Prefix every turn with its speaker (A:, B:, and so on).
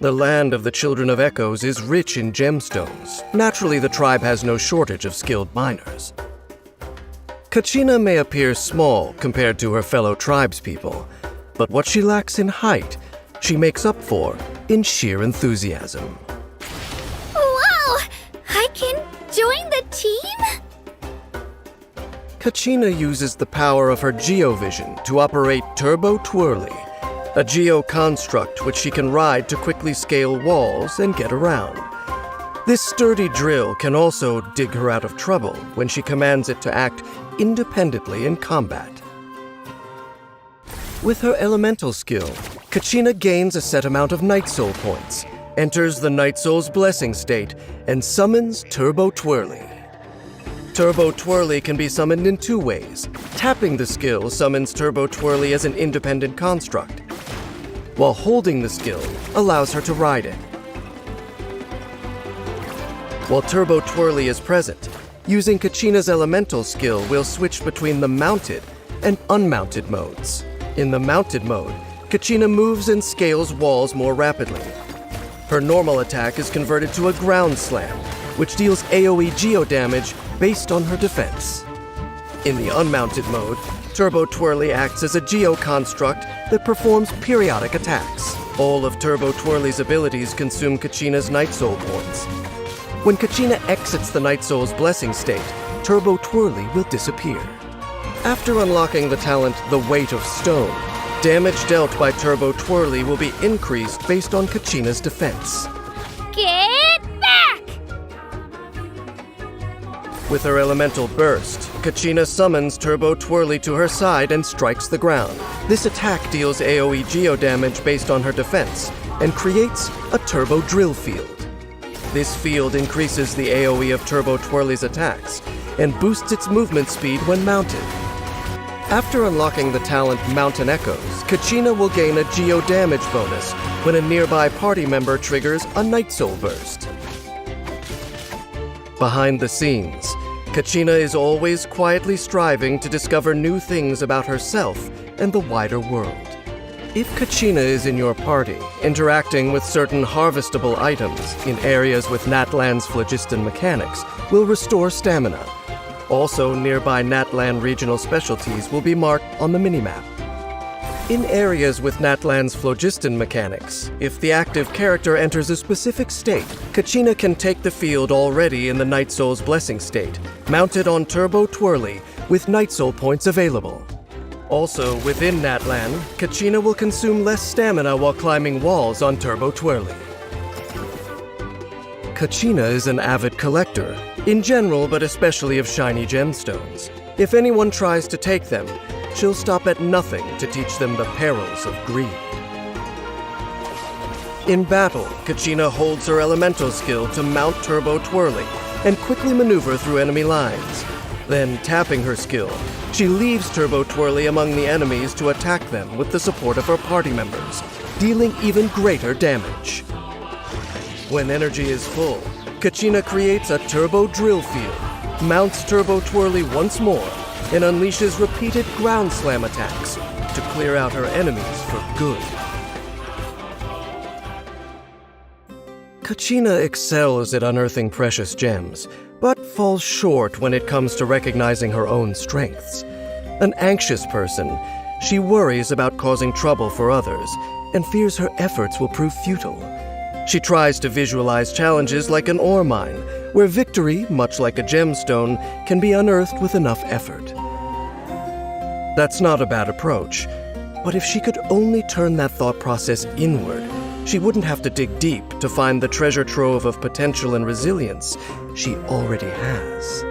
A: The land of the Children of Echoes is rich in gemstones. Naturally, the tribe has no shortage of skilled miners. Kachina may appear small compared to her fellow tribespeople, but what she lacks in height, she makes up for in sheer enthusiasm.
B: Wow! I can join the team?
A: Kachina uses the power of her geovision to operate Turbo Twirly, a geo-construct which she can ride to quickly scale walls and get around. This sturdy drill can also dig her out of trouble when she commands it to act independently in combat. With her elemental skill, Kachina gains a set amount of Night Soul points, enters the Night Soul's blessing state, and summons Turbo Twirly. Turbo Twirly can be summoned in two ways. Tapping the skill summons Turbo Twirly as an independent construct, while holding the skill allows her to ride it. While Turbo Twirly is present, using Kachina's elemental skill will switch between the mounted and unmounted modes. In the mounted mode, Kachina moves and scales walls more rapidly. Her normal attack is converted to a ground slam, which deals AoE geo damage based on her defense. In the unmounted mode, Turbo Twirly acts as a geo-construct that performs periodic attacks. All of Turbo Twirly's abilities consume Kachina's Night Soul points. When Kachina exits the Night Soul's blessing state, Turbo Twirly will disappear. After unlocking the talent The Weight of Stone, damage dealt by Turbo Twirly will be increased based on Kachina's defense.
B: Get back!
A: With her elemental burst, Kachina summons Turbo Twirly to her side and strikes the ground. This attack deals AoE geo damage based on her defense and creates a Turbo Drill field. This field increases the AoE of Turbo Twirly's attacks and boosts its movement speed when mounted. After unlocking the talent Mountain Echoes, Kachina will gain a geo damage bonus when a nearby party member triggers a Night Soul burst. Behind the scenes, Kachina is always quietly striving to discover new things about herself and the wider world. If Kachina is in your party, interacting with certain harvestable items in areas with Natlan's phlogiston mechanics will restore stamina. Also, nearby Natlan regional specialties will be marked on the minimap. In areas with Natlan's phlogiston mechanics, if the active character enters a specific state, Kachina can take the field already in the Night Soul's blessing state, mounted on Turbo Twirly with Night Soul points available. Also, within Natlan, Kachina will consume less stamina while climbing walls on Turbo Twirly. Kachina is an avid collector, in general but especially of shiny gemstones. If anyone tries to take them, she'll stop at nothing to teach them the perils of greed. In battle, Kachina holds her elemental skill to mount Turbo Twirly and quickly maneuver through enemy lines. Then, tapping her skill, she leaves Turbo Twirly among the enemies to attack them with the support of her party members, dealing even greater damage. When energy is full, Kachina creates a Turbo Drill field, mounts Turbo Twirly once more, and unleashes repeated ground slam attacks to clear out her enemies for good. Kachina excels at unearthing precious gems, but falls short when it comes to recognizing her own strengths. An anxious person, she worries about causing trouble for others and fears her efforts will prove futile. She tries to visualize challenges like an ore mine, where victory, much like a gemstone, can be unearthed with enough effort. That's not a bad approach, but if she could only turn that thought process inward, she wouldn't have to dig deep to find the treasure trove of potential and resilience she already has.